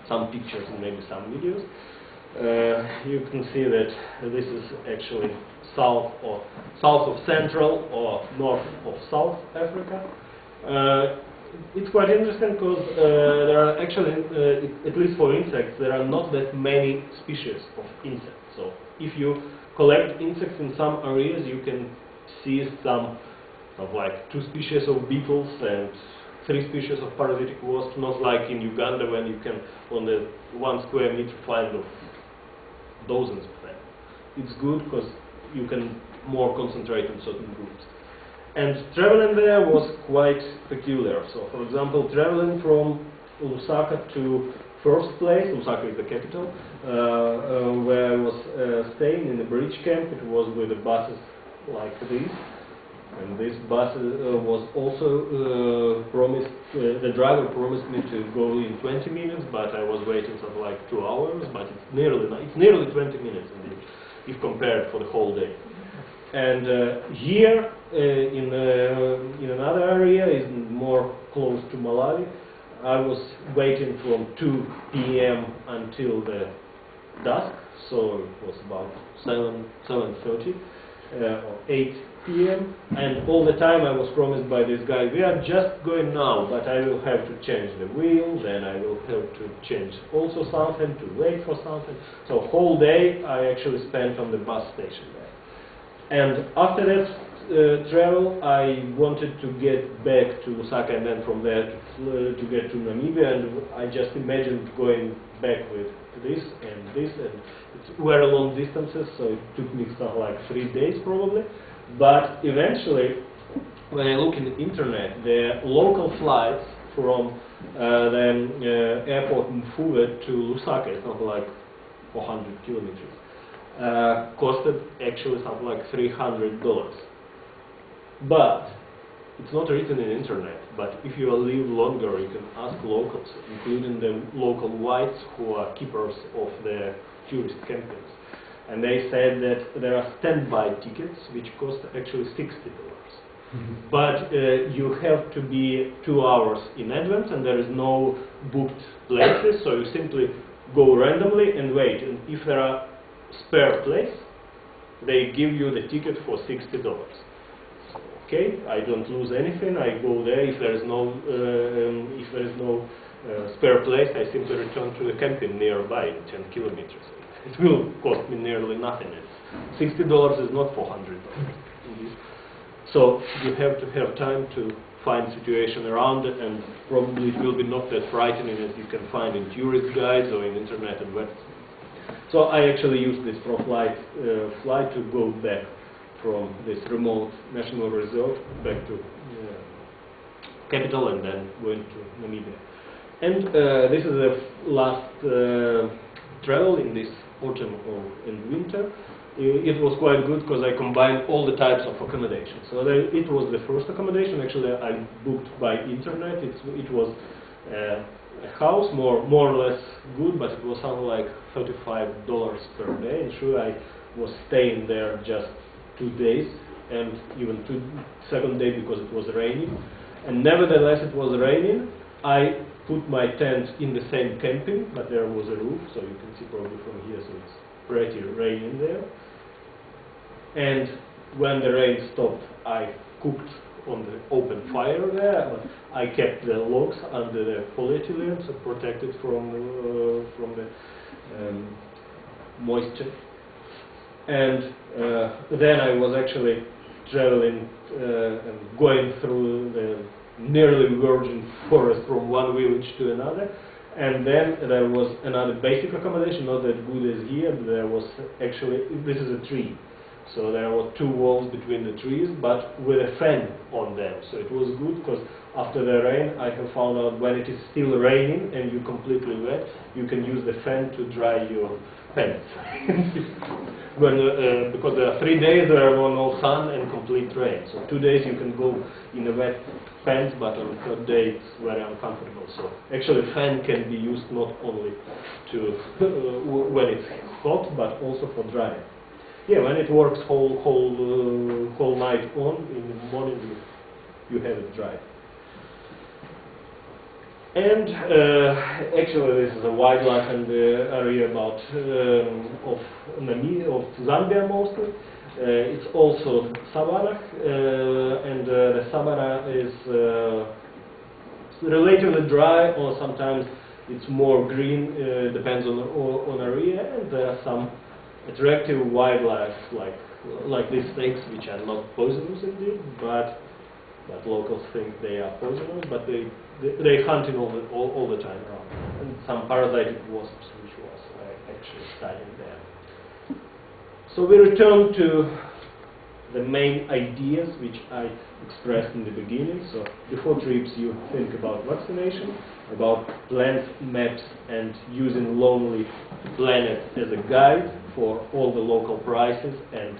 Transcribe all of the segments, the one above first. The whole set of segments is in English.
some pictures and maybe some videos. You can see that this is actually south of Central or north of South Africa. It's quite interesting because there are actually, at least for insects, there are not that many species of insects. So if you collect insects in some areas, you can see some of like 2 species of beetles and 3 species of parasitic wasps, not like in Uganda when you can on the 1 square meter find of dozens of them. It's good because you can more concentrate on certain groups. And traveling there was quite peculiar. So, for example, traveling from Lusaka to first place, Lusaka is the capital, where I was staying in the bridge camp. It was with the buses like this. And this bus was also promised, the driver promised me to go in 20 minutes, but I was waiting for like 2 hours, but it's nearly 20 minutes indeed, if compared for the whole day. And here, in another area, is more close to Malawi, I was waiting from 2 p.m. until the dusk, so it was about 7:30 or 8 p.m. and all the time I was promised by this guy, we are just going now, but I will have to change the wheel, then I will have to change also something, to wait for something. So whole day I actually spent on the bus station there. And after that travel, I wanted to get back to Lusaka and then from there to get to Namibia, and I just imagined going back with this, and it were long distances, so it took me something like 3 days probably. But eventually, when I look in the internet, the local flights from the airport Mfuwe to Lusaka, it's not like 400 kilometers, costed actually something like $300. But it's not written in the internet, but if you live longer, you can ask locals, including the local whites who are keepers of the tourist campings. And they said that there are standby tickets which cost actually $60. But you have to be 2 hours in advance, and there is no booked places, so you simply go randomly and wait. And if there are spare place, they give you the ticket for $60. So, okay, I don't lose anything. I go there. If there is no spare place, I simply return to the camping nearby, 10 kilometers. It will cost me nearly nothing. $60 is not $400. So you have to have time to find situation around it, and probably it will be not that frightening as you can find in tourist guides or in internet and websites. So I actually used this flight to go back from this remote national reserve back to capital and then went to Namibia. And this is the last travel in this autumn or in winter. It was quite good because I combined all the types of accommodation. So it was the first accommodation actually I booked by internet. It was a house, more or less good, but it was something like $35 per day. And sure, I was staying there just 2 days, and even second day because it was raining. And nevertheless, it was raining. I put my tent in the same camping, but there was a roof, so you can see probably from here, so it's pretty raining there. And when the rain stopped, I cooked on the open fire there, but I kept the logs under the polyethylene, so protected from the moisture. And then I was actually traveling and going through the nearly virgin forest from one village to another, and then there was another basic accommodation, not that good as here. There was actually, this is a tree, so there were 2 walls between the trees, but with a fan on them, so it was good because after the rain I have found out when it is still raining and you're completely wet, you can use the fan to dry your pants. Because there are 3 days there were no sun and complete rain, so 2 days you can go in a wet pants, but on the 3rd day it's very uncomfortable. So actually fan can be used not only to when it's hot, but also for drying. Yeah, when it works whole night on, in the morning you have it dry. And actually, this is a wildlife and area about of Namibia, of Zambia mostly. It's also savanna, and the savanna is relatively dry, or sometimes it's more green. Depends on area, and there are some attractive wildlife like these snakes, which are not poisonous indeed, but locals think they are poisonous, but they're hunting all the time around. And some parasitic wasps, which was actually studying there. So we return to the main ideas which I expressed in the beginning. So before trips you think about vaccination, about plants, maps, and using Lonely Planet as a guide for all the local prices and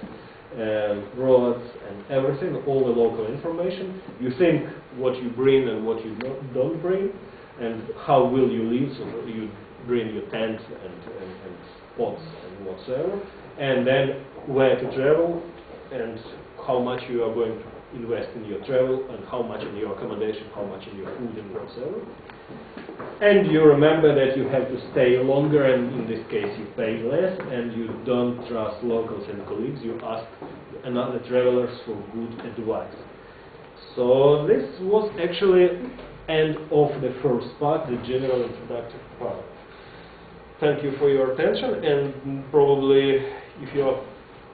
roads and everything, all the local information. You think what you bring and what you don't bring, and how will you live, so you bring your tent and pots and whatsoever, and then where to travel and how much you are going to invest in your travel, and how much in your accommodation, how much in your food and whatsoever. And you remember that you have to stay longer, and in this case you pay less, and you don't trust locals and colleagues, you ask another travelers for good advice. So this was actually end of the first part, the general introductory part. Thank you for your attention, and probably if you are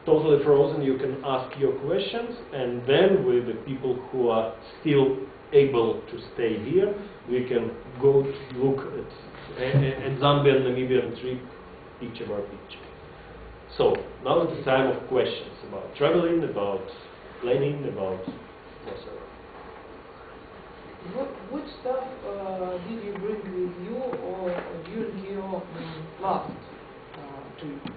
totally frozen you can ask your questions, and then with the people who are still able to stay here, we can go to look at Zambia and Namibian trip picture by picture. So now is the time of questions about traveling, about planning, about whatsoever. Which stuff did you bring with you or during your last trip?